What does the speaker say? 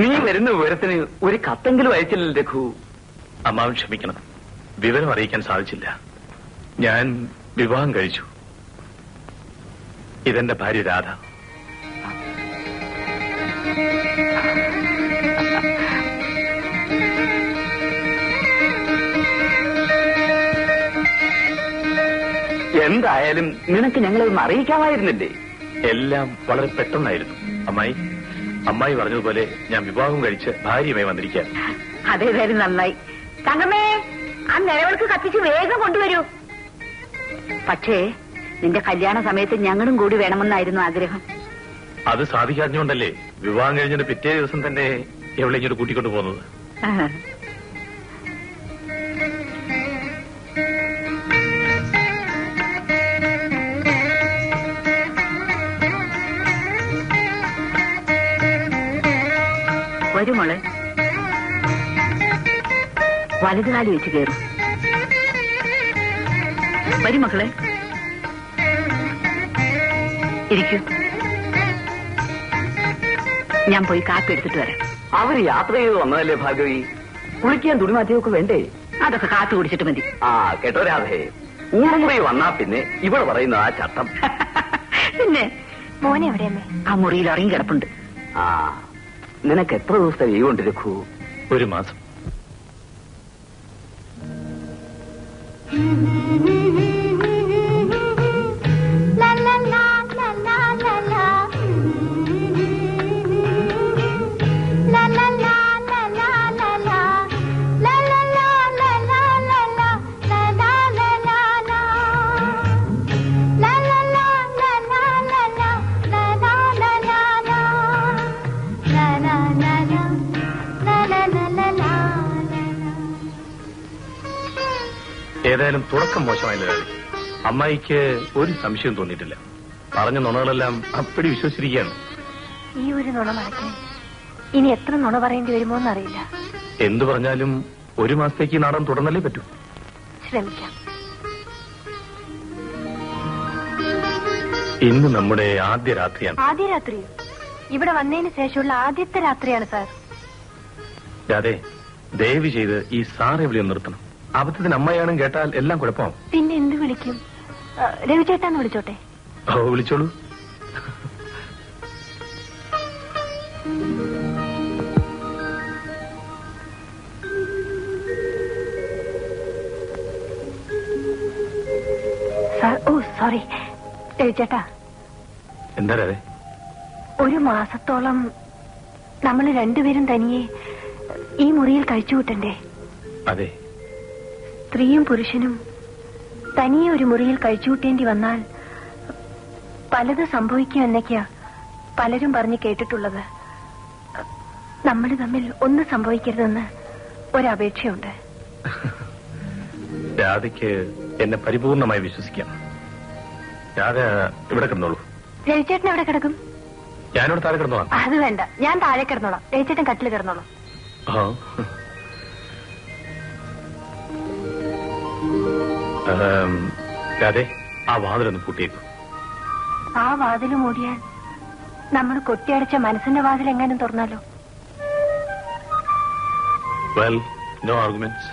നീ വരുന്ന വിവരത്തിന് ഒരു കത്തെങ്കിലും അയച്ചില്ല രഘു. അമ്മാവൻ ക്ഷമിക്കണം, വിവരം അറിയിക്കാൻ സാധിച്ചില്ല. ഞാൻ വിവാഹം കഴിച്ചു. ഇതെന്റെ ഭാര്യ രാധ. എന്തായാലും നിനക്ക് ഞങ്ങളൊന്ന് അറിയിക്കാമായിരുന്നില്ലേ? എല്ലാം വളരെ പെട്ടെന്നായിരുന്നു. അമ്മായി പറഞ്ഞതുപോലെ ഞാൻ വിവാഹം കഴിച്ച് ഭാര്യയുമായി വന്നിരിക്കാൻ. അതേതായാലും നന്നായി. തങ്കമ്മേ, ആ നിലവിളക്ക് കത്തിച്ച് വേഗം കൊണ്ടുവരൂ. പക്ഷേ നിന്റെ കല്യാണ സമയത്ത് ഞങ്ങളും കൂടി വേണമെന്നായിരുന്നു ആഗ്രഹം. അത് സാധിക്കാഞ്ഞുകൊണ്ടല്ലേ വിവാഹം കഴിഞ്ഞിട്ട് പിറ്റേ ദിവസം തന്നെ എവിടെ ഇങ്ങോട്ട് കൂട്ടിക്കൊണ്ടു പോകുന്നത്. വരൂ മോളെ, വലതുകാലി വെച്ച് കയറും. വരും മക്കളെ, ഇരിക്കൂ. ഞാൻ പോയി കാപ്പി എടുത്തിട്ട് വരാം. അവർ യാത്ര ചെയ്ത് വന്നതല്ലേ ഭാർഗവി, കുളിക്കാൻ തുണിമാറ്റിയൊക്കെ വേണ്ടേ? അതൊക്കെ കാപ്പി കുടിച്ചിട്ട് മതി. കേട്ടോ രാധേ, ഊണുമുറി വന്നാ പിന്നെ ഇവിടെ പറയുന്ന ആ ചട്ടം. പിന്നെ മോനെ എവിടെയമ്മേ? ആ മുറിയിൽ ഇറങ്ങി കിടപ്പുണ്ട്. നിനക്ക് എത്ര ദിവസത്തെ ലീവ് ഉണ്ട് രഘു? 1 മാസം. ഏതായാലും തുടക്കം മോശമായില്ല. അമ്മായിക്ക് ഒരു സംശയം തോന്നിയിട്ടില്ല. പറഞ്ഞ നുണകളെല്ലാം അപ്പടി വിശ്വസിച്ചിരിക്കുകയാണ്. ഈ ഒരു നുണ മറക്കാൻ ഇനി എത്ര നുണ പറയേണ്ടി വരുമോ എന്നറിയില്ല. എന്തു പറഞ്ഞാലും 1 മാസത്തേക്ക് ഈ നാടകം തുടർന്നല്ലേ പറ്റൂ. ശ്രമിക്കാം. ഇന്ന് നമ്മുടെ ആദ്യ രാത്രിയാണ്. ആദ്യ രാത്രിയോ? ഇവിടെ വന്നതിന് ശേഷമുള്ള ആദ്യത്തെ രാത്രിയാണ് സാർ. അതെ, ദയവ് ചെയ്ത് ഈ സാറെ വിളി നിർത്തണം. അബദ്ധത്തിന് അമ്മയാണെന്ന് കേട്ടാൽ എല്ലാം കുഴപ്പമാവും. പിന്നെ എന്ത് വിളിക്കും? രവിചേട്ടാന്ന് വിളിച്ചോട്ടെ? വിളിച്ചോളൂ. ഓ സോറി രവിചേട്ടാ. എന്താ അതെ? 1 മാസത്തോളം നമ്മൾ രണ്ടുപേരും തനിയെ ഈ മുറിയിൽ കഴിച്ചുകൂട്ടണ്ടേ? അതെ. സ്ത്രീയും പുരുഷനും തനിയെ ഒരു മുറിയിൽ കഴിച്ചുകൂട്ടേണ്ടി വന്നാൽ പലത് സംഭവിക്കും എന്നൊക്കെയാ പലരും പറഞ്ഞു കേട്ടിട്ടുള്ളത്. നമ്മൾ തമ്മിൽ ഒന്നും സംഭവിക്കരുതെന്ന് ഒരപേക്ഷയുണ്ട്. രാധയ്ക്ക് എന്നെ പരിപൂർണമായി വിശ്വസിക്കാം. രാധ ഇവിടെ കിടന്നോളൂ. രവിചേട്ടൻ എവിടെ കിടക്കും? ഞാനിവിടെ താഴെ കിടന്നോളാം. അത് വേണ്ട, ഞാൻ താഴെ കിടന്നോളാം. രവിചേട്ടൻ കട്ടിൽ കിടന്നോളാം. രാധേ, ആ വാതിലൊന്ന് പൂട്ടിയേക്കും. ആ വാതിൽ മൂടിയാൽ നമ്മൾ കൊട്ടിയടച്ച മനസ്സിന്റെ വാതിൽ എങ്ങാനും തുറന്നാലോ? Well, no arguments.